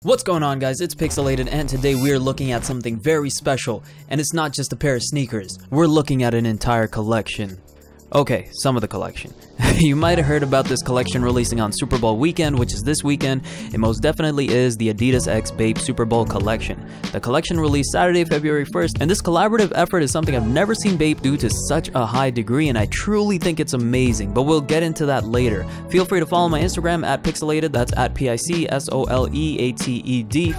What's going on, guys? It's Picsoleated, and today we're looking at something very special, and it's not just a pair of sneakers. We're looking at an entire collection. Okay, some of the collection. You might have heard about this collection releasing on Super Bowl weekend, which is this weekend. It most definitely is the Adidas x Bape Super Bowl collection. The collection released Saturday, February 1st, and this collaborative effort is something I've never seen Bape do to such a high degree, and I truly think it's amazing, but we'll get into that later. Feel free to follow my Instagram at Picsoleated, that's at Picsoleated,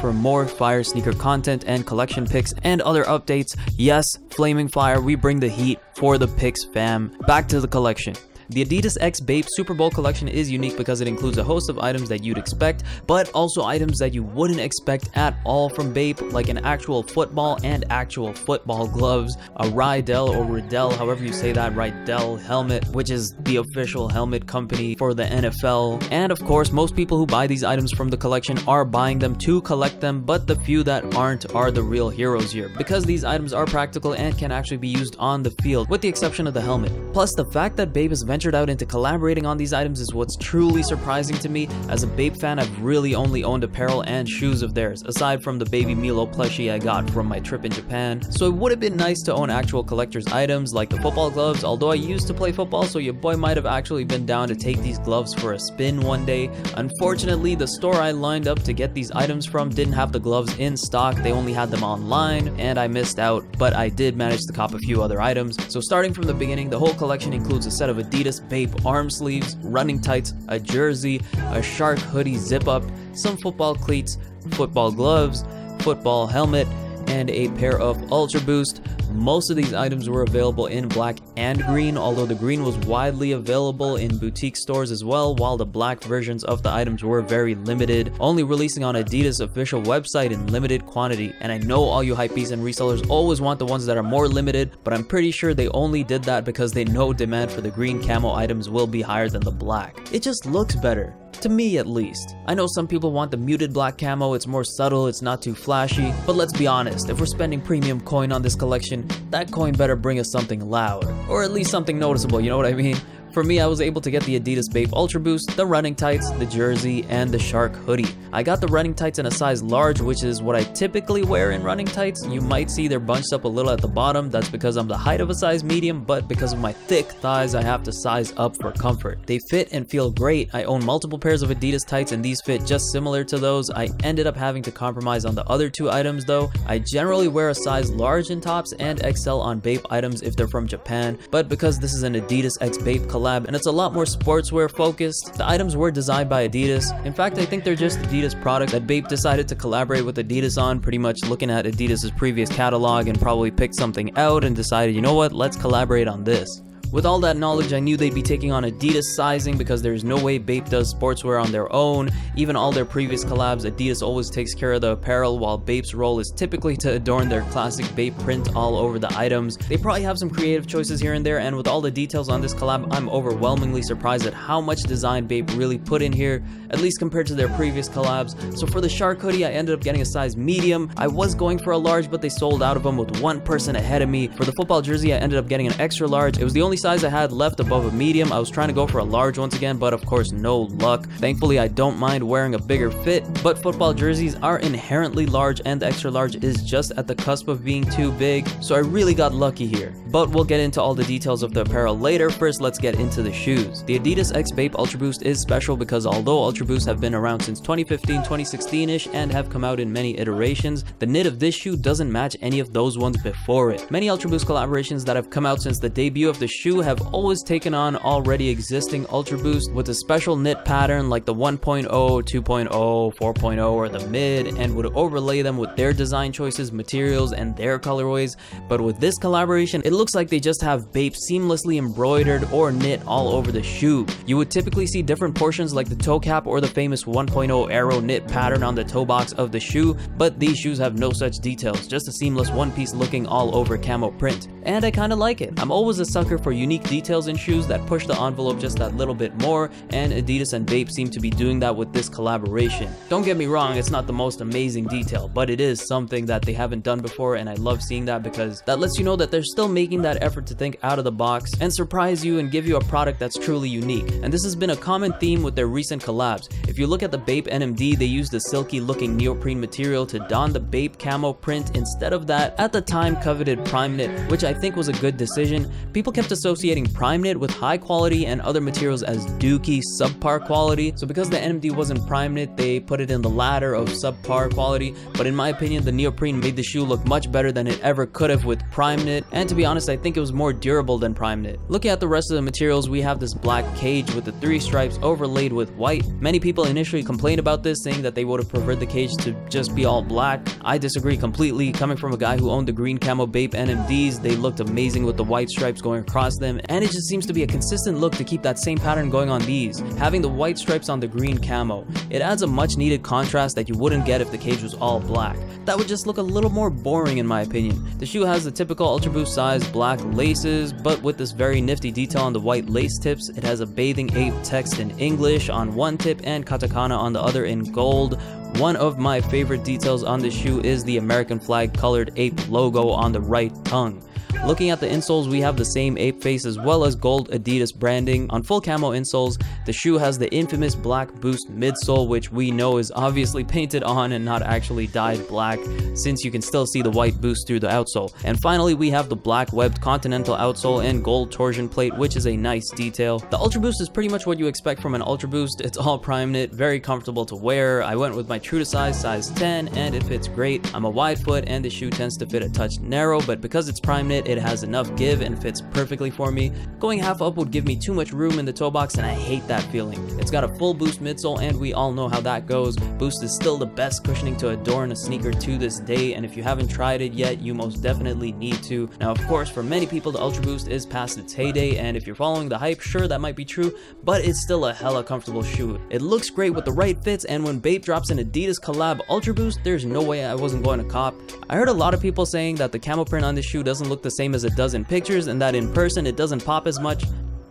for more fire sneaker content and collection pics and other updates. Yes, flaming fire, we bring the heat for the pics, fam. Back to the collection. The Adidas x Bape Super Bowl collection is unique because it includes a host of items that you'd expect, but also items that you wouldn't expect at all from Bape, like an actual football and actual football gloves, a Rydell or Riddell, however you say that, Rydell helmet, which is the official helmet company for the NFL. And of course, most people who buy these items from the collection are buying them to collect them, but the few that aren't are the real heroes here, because these items are practical and can actually be used on the field, with the exception of the helmet. Plus, the fact that Bape is ventured out into collaborating on these items is what's truly surprising to me. As a Bape fan, I've really only owned apparel and shoes of theirs, aside from the Baby Milo plushie I got from my trip in Japan. So it would have been nice to own actual collector's items like the football gloves, although I used to play football, so your boy might have actually been down to take these gloves for a spin one day. Unfortunately, the store I lined up to get these items from didn't have the gloves in stock, they only had them online, and I missed out, but I did manage to cop a few other items. So starting from the beginning, the whole collection includes a set of Adidas Bape arm sleeves, running tights, a jersey, a shark hoodie zip up, some football cleats, football gloves, football helmet, and a pair of Ultraboost. Most of these items were available in black and green, although the green was widely available in boutique stores as well, while the black versions of the items were very limited, only releasing on Adidas official website in limited quantity. And I know all you hypebeasts and resellers always want the ones that are more limited, but I'm pretty sure they only did that because they know demand for the green camo items will be higher than the black. It just looks better. To me, at least. I know some people want the muted black camo, it's more subtle, it's not too flashy, but let's be honest, if we're spending premium coin on this collection, that coin better bring us something loud, or at least something noticeable, you know what I mean? For me, I was able to get the Adidas Bape Ultraboost, the running tights, the jersey, and the shark hoodie. I got the running tights in a size large, which is what I typically wear in running tights. You might see they're bunched up a little at the bottom. That's because I'm the height of a size medium, but because of my thick thighs, I have to size up for comfort. They fit and feel great. I own multiple pairs of Adidas tights, and these fit just similar to those. I ended up having to compromise on the other two items though. I generally wear a size large in tops and XL on Bape items if they're from Japan, but because this is an Adidas x Bape collab and it's a lot more sportswear focused, the items were designed by Adidas. In fact, I think they're just Adidas products that Bape decided to collaborate with Adidas on, pretty much looking at Adidas's previous catalog and probably picked something out and decided, you know what, let's collaborate on this. With all that knowledge, I knew they'd be taking on Adidas sizing because there's no way Bape does sportswear on their own. Even all their previous collabs, Adidas always takes care of the apparel, while Bape's role is typically to adorn their classic Bape print all over the items. They probably have some creative choices here and there, and with all the details on this collab, I'm overwhelmingly surprised at how much design Bape really put in here, at least compared to their previous collabs. So for the shark hoodie, I ended up getting a size medium. I was going for a large, but they sold out of them with one person ahead of me. For the football jersey, I ended up getting an extra large. It was the only size I had left above a medium. I was trying to go for a large once again, but of course no luck. Thankfully, I don't mind wearing a bigger fit, but football jerseys are inherently large and the extra large is just at the cusp of being too big, so I really got lucky here. But we'll get into all the details of the apparel later. First, let's get into the shoes. The Adidas x Bape Ultraboost is special because although Ultraboosts have been around since 2015, 2016-ish and have come out in many iterations, the knit of this shoe doesn't match any of those ones before it. Many Ultraboost collaborations that have come out since the debut of the shoe have always taken on already existing Ultraboost with a special knit pattern like the 1.0, 2.0, 4.0, or the mid, and would overlay them with their design choices, materials, and their colorways. But with this collaboration, it looks like they just have Bape seamlessly embroidered or knit all over the shoe. You would typically see different portions like the toe cap or the famous 1.0 arrow knit pattern on the toe box of the shoe, but these shoes have no such details, just a seamless one-piece looking all over camo print. And I kinda like it. I'm always a sucker for unique details in shoes that push the envelope just that little bit more, and Adidas and Bape seem to be doing that with this collaboration. Don't get me wrong, it's not the most amazing detail, but it is something that they haven't done before, and I love seeing that because that lets you know that they're still making that effort to think out of the box and surprise you and give you a product that's truly unique. And this has been a common theme with their recent collabs. If you look at the Bape NMD, they used a silky looking neoprene material to don the Bape camo print instead of that at the time coveted prime knit, which I think was a good decision. People kept associating prime knit with high quality and other materials as dookie, subpar quality, so because the NMD wasn't prime knit, they put it in the ladder of subpar quality. But in my opinion, the neoprene made the shoe look much better than it ever could have with prime knit, and to be honest, I think it was more durable than prime knit. Looking at the rest of the materials, we have this black cage with the 3 stripes overlaid with white. Many people initially complained about this, saying that they would have preferred the cage to just be all black. I disagree completely. Coming from a guy who owned the green camo Bape NMDs, they looked amazing with the white stripes going across them, and it just seems to be a consistent look to keep that same pattern going on these. Having the white stripes on the green camo, it adds a much needed contrast that you wouldn't get if the cage was all black. That would just look a little more boring in my opinion. The shoe has the typical Ultraboost size black laces, but with this very nifty detail on the white lace tips. It has a bathing ape text in English on one tip and katakana on the other in gold. One of my favorite details on this shoe is the American flag colored ape logo on the right tongue. Looking at the insoles, we have the same ape face as well as gold Adidas branding. On full camo insoles, the shoe has the infamous black boost midsole, which we know is obviously painted on and not actually dyed black, since you can still see the white boost through the outsole. And finally, we have the black webbed continental outsole and gold torsion plate, which is a nice detail. The Ultraboost is pretty much what you expect from an Ultraboost. It's all prime knit, very comfortable to wear. I went with my true to size 10, and it fits great. I'm a wide foot and the shoe tends to fit a touch narrow, but because it's prime knit, it has enough give and fits perfectly for me. Going half up would give me too much room in the toe box, and I hate that feeling. It's got a full boost midsole, and we all know how that goes. Boost is still the best cushioning to adorn a sneaker to this day, and if you haven't tried it yet, you most definitely need to. Now, of course, for many people, the Ultraboost is past its heyday, and if you're following the hype, sure, that might be true, but it's still a hella comfortable shoe. It looks great with the right fits, and when Bape drops an Adidas collab Ultraboost, there's no way I wasn't going to cop. I heard a lot of people saying that the camo print on this shoe doesn't look the same as it does in pictures, and that in person it doesn't pop as much.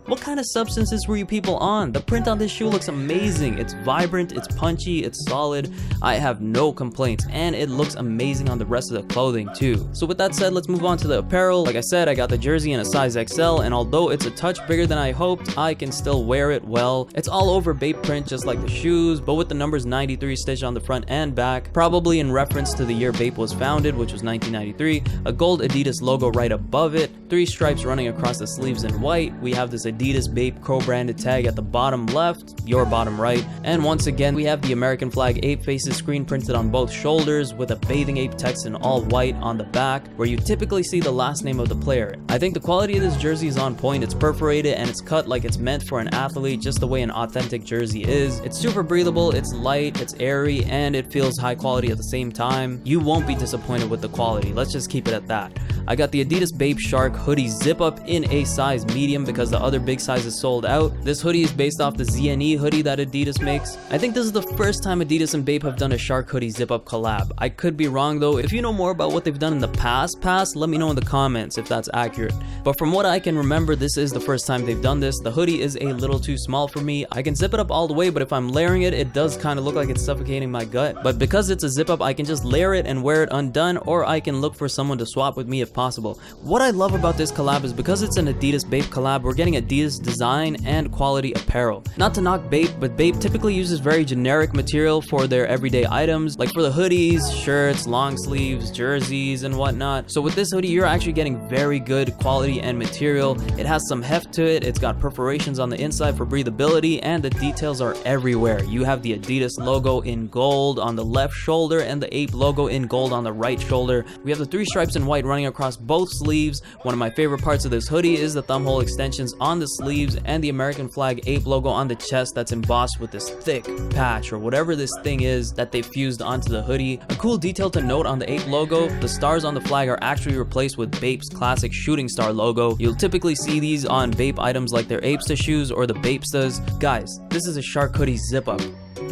What kind of substances were you people on? The print on this shoe looks amazing. It's vibrant, it's punchy, it's solid. I have no complaints, and it looks amazing on the rest of the clothing too. So with that said, let's move on to the apparel. Like I said, I got the jersey in a size XL, and although it's a touch bigger than I hoped, I can still wear it well. It's all over Bape print just like the shoes, but with the numbers 93 stitched on the front and back, probably in reference to the year Bape was founded, which was 1993. A gold Adidas logo right above it, 3 stripes running across the sleeves in white. We have this Adidas Bape co-branded tag at the bottom left, your bottom right, and once again we have the American flag ape faces screen printed on both shoulders with a bathing ape text in all white on the back, where you typically see the last name of the player. I think the quality of this jersey is on point. It's perforated and it's cut like it's meant for an athlete, just the way an authentic jersey is. It's super breathable, it's light, it's airy, and it feels high quality at the same time. You won't be disappointed with the quality, let's just keep it at that. I got the Adidas Bape Shark hoodie zip up in a size medium because the other big size is sold out. This hoodie is based off the ZNE hoodie that Adidas makes. I think this is the first time Adidas and Bape have done a Shark hoodie zip up collab. I could be wrong though. If you know more about what they've done in the past, let me know in the comments if that's accurate. But from what I can remember, this is the first time they've done this. The hoodie is a little too small for me. I can zip it up all the way, but if I'm layering it, it does kind of look like it's suffocating my gut. But because it's a zip up, I can just layer it and wear it undone, or I can look for someone to swap with me if possible. What I love about this collab is because it's an Adidas Bape collab, we're getting Adidas design and quality apparel. Not to knock Bape, but Bape typically uses very generic material for their everyday items, like for the hoodies, shirts, long sleeves, jerseys, and whatnot. So with this hoodie, you're actually getting very good quality and material. It has some heft to it, it's got perforations on the inside for breathability, and the details are everywhere. You have the Adidas logo in gold on the left shoulder and the ape logo in gold on the right shoulder. We have the 3 stripes in white running across both sleeves. One of my favorite parts of this hoodie is the thumbhole extensions on the sleeves and the American flag ape logo on the chest that's embossed with this thick patch or whatever this thing is that they fused onto the hoodie. A cool detail to note on the ape logo, the stars on the flag are actually replaced with Bape's classic shooting star logo. You'll typically see these on Bape items like their Apesta shoes or the Bapestas. Guys, this is a Shark hoodie zip up.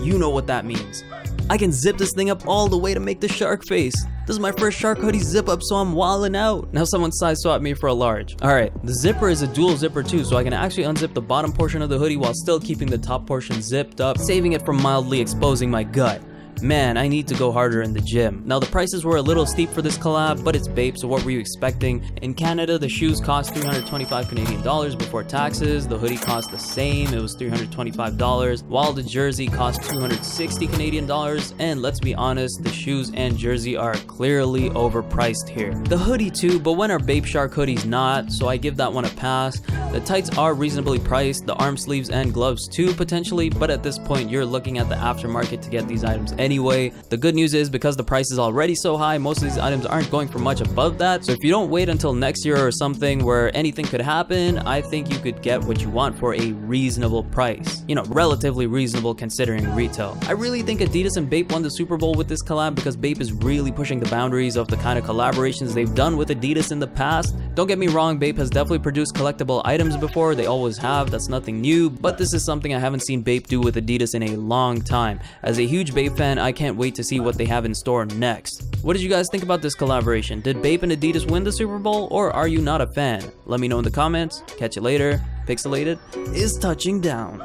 You know what that means. I can zip this thing up all the way to make the shark face. This is my first shark hoodie zip up, so I'm wildin' out. Now someone size swapped me for a large. Alright, the zipper is a dual zipper too, so I can actually unzip the bottom portion of the hoodie while still keeping the top portion zipped up, saving it from mildly exposing my gut. Man, I need to go harder in the gym. Now the prices were a little steep for this collab, but it's Bape, so what were you expecting? In Canada, the shoes cost 325 Canadian dollars before taxes. The hoodie cost the same, it was $325, while the jersey cost 260 Canadian dollars. And let's be honest, the shoes and jersey are clearly overpriced here. The hoodie too, but when are Bape Shark hoodies not? So I give that one a pass. The tights are reasonably priced, the arm sleeves and gloves too potentially, but at this point you're looking at the aftermarket to get these items anyway. The good news is because the price is already so high, most of these items aren't going for much above that. So if you don't wait until next year or something where anything could happen, I think you could get what you want for a reasonable price. You know, relatively reasonable considering retail. I really think Adidas and Bape won the Super Bowl with this collab because Bape is really pushing the boundaries of the kind of collaborations they've done with Adidas in the past. Don't get me wrong, Bape has definitely produced collectible items before, they always have, that's nothing new, but this is something I haven't seen Bape do with Adidas in a long time. As a huge Bape fan, I can't wait to see what they have in store next. What did you guys think about this collaboration? Did Bape and Adidas win the Super Bowl, or are you not a fan? Let me know in the comments. Catch you later. Picsoleated is touching down.